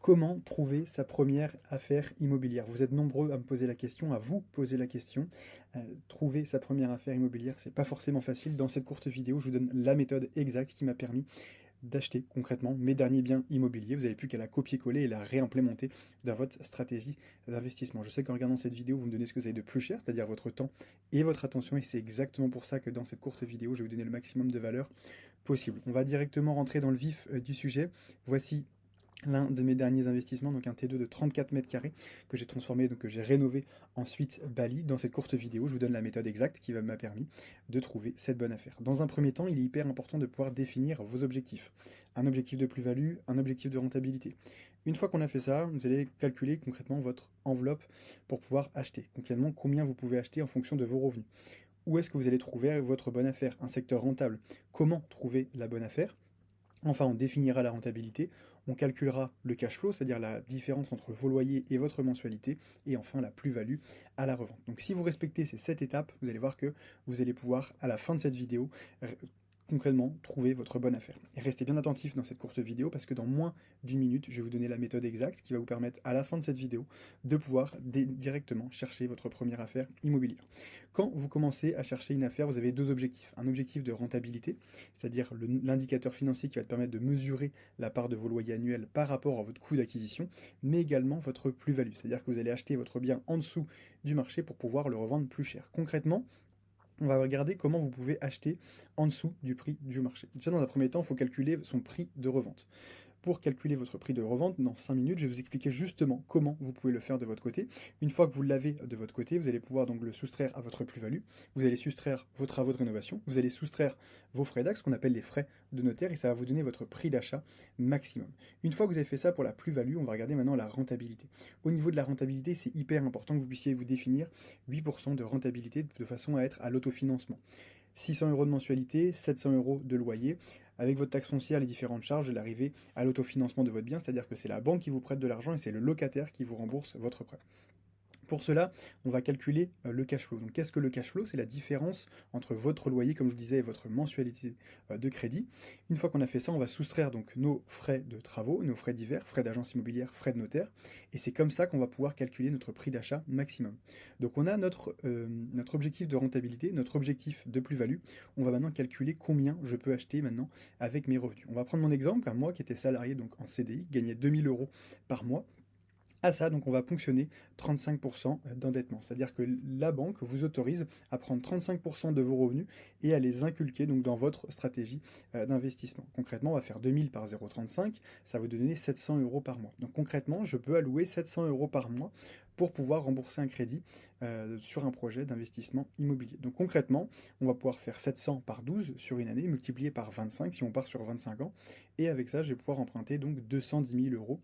Comment trouver sa première affaire immobilière? Vous êtes nombreux à me poser la question, à vous poser la question. Trouver sa première affaire immobilière, c'est pas forcément facile. Dans cette courte vidéo, je vous donne la méthode exacte qui m'a permis d'acheter concrètement mes derniers biens immobiliers. Vous n'avez plus qu'à la copier-coller et la réimplémenter dans votre stratégie d'investissement. Je sais qu'en regardant cette vidéo, vous me donnez ce que vous avez de plus cher, c'est-à-dire votre temps et votre attention, et c'est exactement pour ça que dans cette courte vidéo, je vais vous donner le maximum de valeur possible. On va directement rentrer dans le vif du sujet. Voici l'un de mes derniers investissements, donc un T2 de 34 mètres carrés que j'ai transformé, donc que j'ai rénové ensuite Bali. Dans cette courte vidéo, je vous donne la méthode exacte qui m'a permis de trouver cette bonne affaire. Dans un premier temps, il est hyper important de pouvoir définir vos objectifs. Un objectif de plus-value, un objectif de rentabilité. Une fois qu'on a fait ça, vous allez calculer concrètement votre enveloppe pour pouvoir acheter. Concrètement, combien vous pouvez acheter en fonction de vos revenus. Où est-ce que vous allez trouver votre bonne affaire, un secteur rentable. Comment trouver la bonne affaire. Enfin, on définira la rentabilité, on calculera le cash flow, c'est-à-dire la différence entre vos loyers et votre mensualité, et enfin la plus-value à la revente. Donc si vous respectez ces 7 étapes, vous allez voir que vous allez pouvoir, à la fin de cette vidéo, concrètement trouver votre bonne affaire. Et restez bien attentifs dans cette courte vidéo parce que dans moins d'une minute, je vais vous donner la méthode exacte qui va vous permettre à la fin de cette vidéo de pouvoir directement chercher votre première affaire immobilière. Quand vous commencez à chercher une affaire, vous avez deux objectifs. Un objectif de rentabilité, c'est-à-dire l'indicateur financier qui va te permettre de mesurer la part de vos loyers annuels par rapport à votre coût d'acquisition, mais également votre plus-value, c'est-à-dire que vous allez acheter votre bien en dessous du marché pour pouvoir le revendre plus cher. Concrètement, on va regarder comment vous pouvez acheter en dessous du prix du marché. Déjà, dans un premier temps, il faut calculer son prix de revente. Pour calculer votre prix de revente, dans 5 minutes, je vais vous expliquer justement comment vous pouvez le faire de votre côté. Une fois que vous l'avez de votre côté, vous allez pouvoir donc le soustraire à votre plus-value. Vous allez soustraire vos travaux de rénovation. Vous allez soustraire vos frais d'acte, ce qu'on appelle les frais de notaire, et ça va vous donner votre prix d'achat maximum. Une fois que vous avez fait ça pour la plus-value, on va regarder maintenant la rentabilité. Au niveau de la rentabilité, c'est hyper important que vous puissiez vous définir 8% de rentabilité de façon à être à l'autofinancement. 600 euros de mensualité, 700 euros de loyer. Avec votre taxe foncière, les différentes charges, l'arrivée à l'autofinancement de votre bien, c'est-à-dire que c'est la banque qui vous prête de l'argent et c'est le locataire qui vous rembourse votre prêt. Pour cela, on va calculer le cash flow. Donc, qu'est-ce que le cash flow? C'est la différence entre votre loyer, comme je vous disais, et votre mensualité de crédit. Une fois qu'on a fait ça, on va soustraire donc nos frais de travaux, nos frais divers, frais d'agence immobilière, frais de notaire. Et c'est comme ça qu'on va pouvoir calculer notre prix d'achat maximum. Donc, on a notre objectif de rentabilité, notre objectif de plus-value. On va maintenant calculer combien je peux acheter maintenant avec mes revenus. On va prendre mon exemple, moi qui étais salarié donc en CDI, gagnait 2000 euros par mois. À ça, donc on va ponctionner 35% d'endettement. C'est-à-dire que la banque vous autorise à prendre 35% de vos revenus et à les inculquer donc dans votre stratégie d'investissement. Concrètement, on va faire 2000 par 0,35, ça va vous donner 700 euros par mois. Donc concrètement, je peux allouer 700 euros par mois pour pouvoir rembourser un crédit sur un projet d'investissement immobilier. Donc concrètement, on va pouvoir faire 700 par 12 sur une année, multiplié par 25 si on part sur 25 ans. Et avec ça, je vais pouvoir emprunter donc 210 000 euros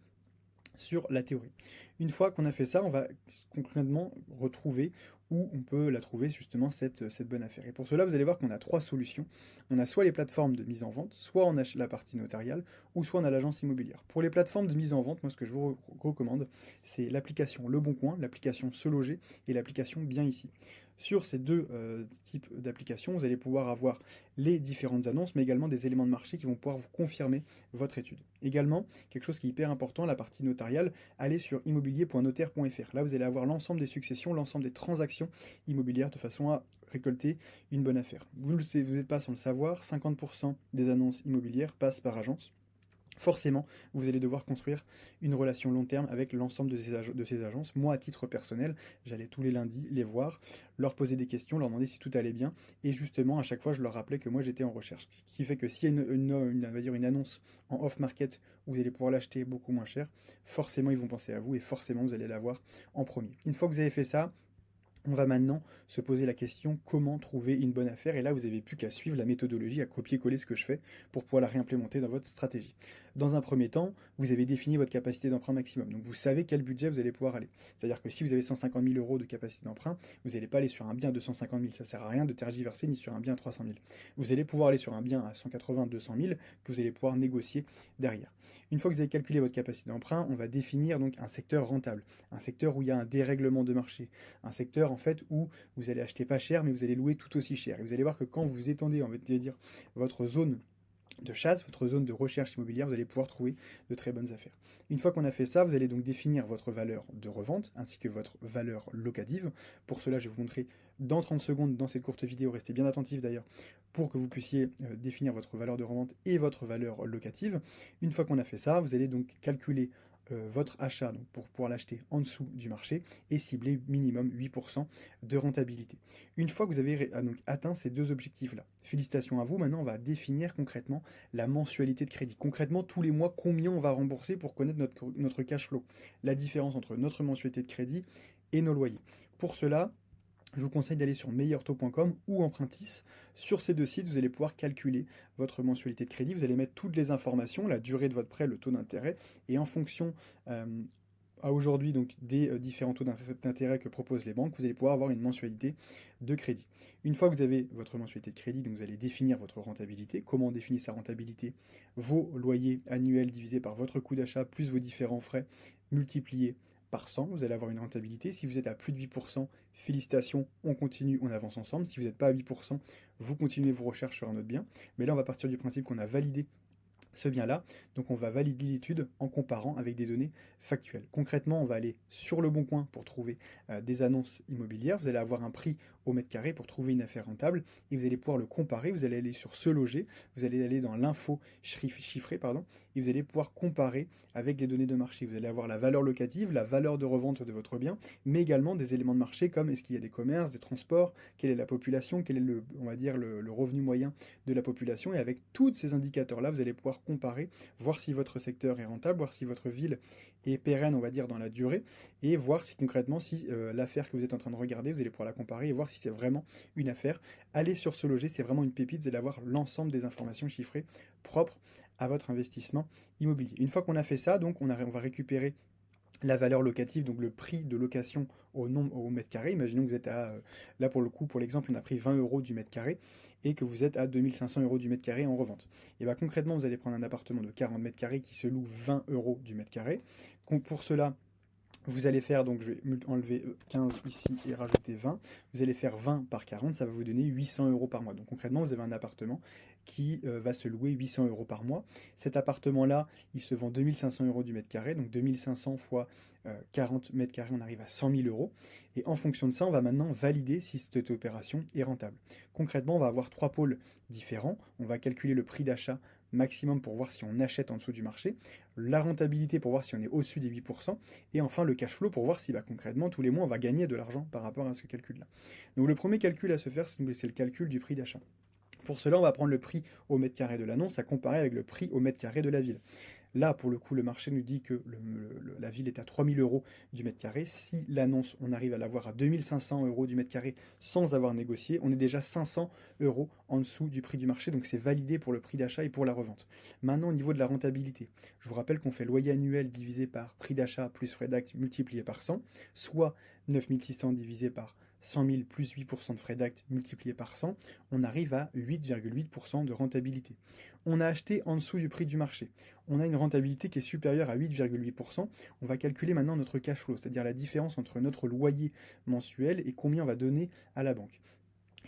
sur la théorie. Une fois qu'on a fait ça, on va concrètement retrouver où on peut la trouver justement cette bonne affaire. Et pour cela, vous allez voir qu'on a trois solutions. On a soit les plateformes de mise en vente, soit on a la partie notariale, ou soit on a l'agence immobilière. Pour les plateformes de mise en vente, moi ce que je vous recommande, c'est l'application Le Bon Coin, l'application Se Loger et l'application Bien Ici. Sur ces deux types d'applications, vous allez pouvoir avoir les différentes annonces, mais également des éléments de marché qui vont pouvoir vous confirmer votre étude. Également, quelque chose qui est hyper important, la partie notariale, allez sur immobilier.notaire.fr. Là, vous allez avoir l'ensemble des successions, l'ensemble des transactions immobilières de façon à récolter une bonne affaire. Vous n'êtes pas sans le savoir, 50% des annonces immobilières passent par agence. Forcément, vous allez devoir construire une relation long terme avec l'ensemble de ces agences. Moi, à titre personnel, j'allais tous les lundis les voir, leur poser des questions, leur demander si tout allait bien. Et justement, à chaque fois, je leur rappelais que moi, j'étais en recherche. Ce qui fait que s'il y a on va dire une annonce en off-market où vous allez pouvoir l'acheter beaucoup moins cher, forcément, ils vont penser à vous et forcément, vous allez l'avoir en premier. Une fois que vous avez fait ça, on va maintenant se poser la question comment trouver une bonne affaire et là vous n'avez plus qu'à suivre la méthodologie, à copier-coller ce que je fais pour pouvoir la réimplémenter dans votre stratégie. Dans un premier temps, vous avez défini votre capacité d'emprunt maximum, donc vous savez quel budget vous allez pouvoir aller. C'est-à-dire que si vous avez 150 000 euros de capacité d'emprunt, vous n'allez pas aller sur un bien à 250 000, ça sert à rien de tergiverser ni sur un bien à 300 000. Vous allez pouvoir aller sur un bien à 180 200 000 que vous allez pouvoir négocier derrière. Une fois que vous avez calculé votre capacité d'emprunt, on va définir donc un secteur rentable, un secteur où il y a un dérèglement de marché, un secteur en fait où vous allez acheter pas cher mais vous allez louer tout aussi cher. Et vous allez voir que quand vous étendez, on va dire, votre zone de chasse, votre zone de recherche immobilière, vous allez pouvoir trouver de très bonnes affaires. Une fois qu'on a fait ça, vous allez donc définir votre valeur de revente ainsi que votre valeur locative. Pour cela, je vais vous montrer dans 30 secondes dans cette courte vidéo, restez bien attentifs d'ailleurs, pour que vous puissiez définir votre valeur de revente et votre valeur locative. Une fois qu'on a fait ça, vous allez donc calculer votre achat donc pour pouvoir l'acheter en dessous du marché et cibler minimum 8% de rentabilité. Une fois que vous avez donc atteint ces deux objectifs-là, félicitations à vous, maintenant on va définir concrètement la mensualité de crédit. Concrètement, tous les mois, combien on va rembourser pour connaître notre cash flow, la différence entre notre mensualité de crédit et nos loyers. Pour cela, je vous conseille d'aller sur meilleurtaux.com ou Empruntis. Sur ces deux sites, vous allez pouvoir calculer votre mensualité de crédit. Vous allez mettre toutes les informations, la durée de votre prêt, le taux d'intérêt, et en fonction à aujourd'hui donc des différents taux d'intérêt que proposent les banques, vous allez pouvoir avoir une mensualité de crédit. Une fois que vous avez votre mensualité de crédit, donc vous allez définir votre rentabilité. Comment on définit sa rentabilité? Vos loyers annuels divisés par votre coût d'achat plus vos différents frais multipliés par 100, vous allez avoir une rentabilité. Si vous êtes à plus de 8%, félicitations, on continue, on avance ensemble. Si vous n'êtes pas à 8%, vous continuez vos recherches sur un autre bien. Mais là, on va partir du principe qu'on a validé ce bien-là, donc on va valider l'étude en comparant avec des données factuelles. Concrètement, on va aller sur Le Bon Coin pour trouver des annonces immobilières, vous allez avoir un prix au mètre carré pour trouver une affaire rentable, et vous allez pouvoir le comparer, vous allez aller sur Se Loger, vous allez aller dans l'info chiffrée, et vous allez pouvoir comparer avec les données de marché. Vous allez avoir la valeur locative, la valeur de revente de votre bien, mais également des éléments de marché comme est-ce qu'il y a des commerces, des transports, quelle est la population, quel est on va dire le revenu moyen de la population, et avec tous ces indicateurs-là, vous allez pouvoir comparer, voir si votre secteur est rentable, voir si votre ville est pérenne, on va dire, dans la durée, et voir si concrètement, si l'affaire que vous êtes en train de regarder, vous allez pouvoir la comparer et voir si c'est vraiment une affaire. Allez sur Se Loger, c'est vraiment une pépite, vous allez avoir l'ensemble des informations chiffrées propres à votre investissement immobilier. Une fois qu'on a fait ça, donc on va récupérer la valeur locative, donc le prix de location au mètre carré. Imaginons que vous êtes là pour le coup, pour l'exemple, on a pris 20 euros du mètre carré et que vous êtes à 2500 euros du mètre carré en revente. Et bien concrètement, vous allez prendre un appartement de 40 mètres carrés qui se loue 20 euros du mètre carré. Pour cela, vous allez faire, donc je vais enlever 15 ici et rajouter 20. Vous allez faire 20 par 40, ça va vous donner 800 euros par mois. Donc concrètement, vous avez un appartement qui va se louer 800 euros par mois. Cet appartement-là, il se vend 2500 euros du mètre carré. Donc 2500 fois 40 mètres carrés, on arrive à 100 000 euros. Et en fonction de ça, on va maintenant valider si cette opération est rentable. Concrètement, on va avoir trois pôles différents. On va calculer le prix d'achat maximum pour voir si on achète en dessous du marché, la rentabilité pour voir si on est au-dessus des 8%, et enfin le cash flow pour voir si concrètement tous les mois on va gagner de l'argent par rapport à ce calcul-là. Donc le premier calcul à se faire, c'est le calcul du prix d'achat. Pour cela, on va prendre le prix au mètre carré de l'annonce à comparer avec le prix au mètre carré de la ville. Là, pour le coup, le marché nous dit que la ville est à 3000 euros du mètre carré. Si l'annonce, on arrive à l'avoir à 2500 euros du mètre carré sans avoir négocié, on est déjà 500 euros en dessous du prix du marché. Donc c'est validé pour le prix d'achat et pour la revente. Maintenant, au niveau de la rentabilité, je vous rappelle qu'on fait loyer annuel divisé par prix d'achat plus frais d'acte multiplié par 100, soit 9600 divisé par 100 000 plus 8% de frais d'acte multiplié par 100, on arrive à 8,8% de rentabilité. On a acheté en dessous du prix du marché. On a une rentabilité qui est supérieure à 8,8%. On va calculer maintenant notre cash flow, c'est-à-dire la différence entre notre loyer mensuel et combien on va donner à la banque.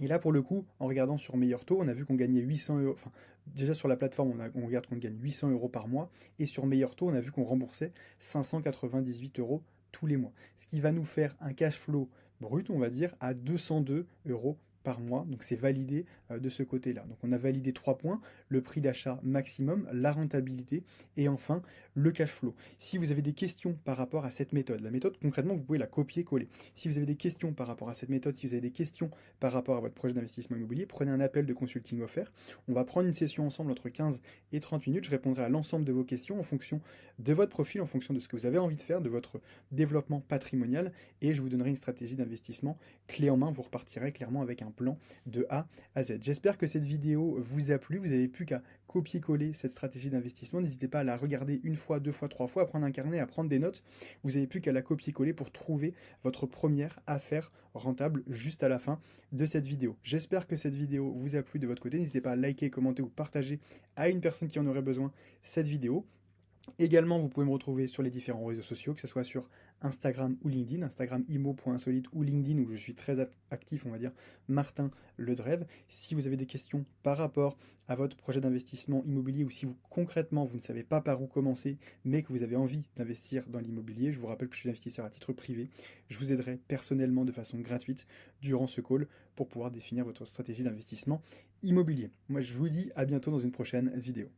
Et là, pour le coup, en regardant sur Meilleur Taux, on a vu qu'on gagnait 800 euros. Enfin, déjà sur la plateforme, on regarde qu'on gagne 800 euros par mois. Et sur Meilleur Taux, on a vu qu'on remboursait 598 euros tous les mois. Ce qui va nous faire un cash flow brut, on va dire, à 202 euros par mois. Donc c'est validé de ce côté-là. Donc on a validé 3 points, le prix d'achat maximum, la rentabilité et enfin le cash flow. Si vous avez des questions par rapport à cette méthode, la méthode concrètement vous pouvez la copier-coller. Si vous avez des questions par rapport à cette méthode, si vous avez des questions par rapport à votre projet d'investissement immobilier, prenez un appel de consulting offert. On va prendre une session ensemble entre 15 et 30 minutes. Je répondrai à l'ensemble de vos questions en fonction de votre profil, en fonction de ce que vous avez envie de faire, de votre développement patrimonial et je vous donnerai une stratégie d'investissement clé en main. Vous repartirez clairement avec un plan de A à Z. J'espère que cette vidéo vous a plu. Vous n'avez plus qu'à copier-coller cette stratégie d'investissement. N'hésitez pas à la regarder une fois, deux fois, trois fois, à prendre un carnet, à prendre des notes. Vous n'avez plus qu'à la copier-coller pour trouver votre première affaire rentable juste à la fin de cette vidéo. J'espère que cette vidéo vous a plu de votre côté. N'hésitez pas à liker, commenter ou partager à une personne qui en aurait besoin cette vidéo. Également, vous pouvez me retrouver sur les différents réseaux sociaux, que ce soit sur Instagram ou LinkedIn, Instagram imo.insolite ou LinkedIn où je suis très actif, on va dire, Martin Ledrève. Si vous avez des questions par rapport à votre projet d'investissement immobilier ou si vous concrètement vous ne savez pas par où commencer, mais que vous avez envie d'investir dans l'immobilier, je vous rappelle que je suis investisseur à titre privé. Je vous aiderai personnellement de façon gratuite durant ce call pour pouvoir définir votre stratégie d'investissement immobilier. Moi, je vous dis à bientôt dans une prochaine vidéo.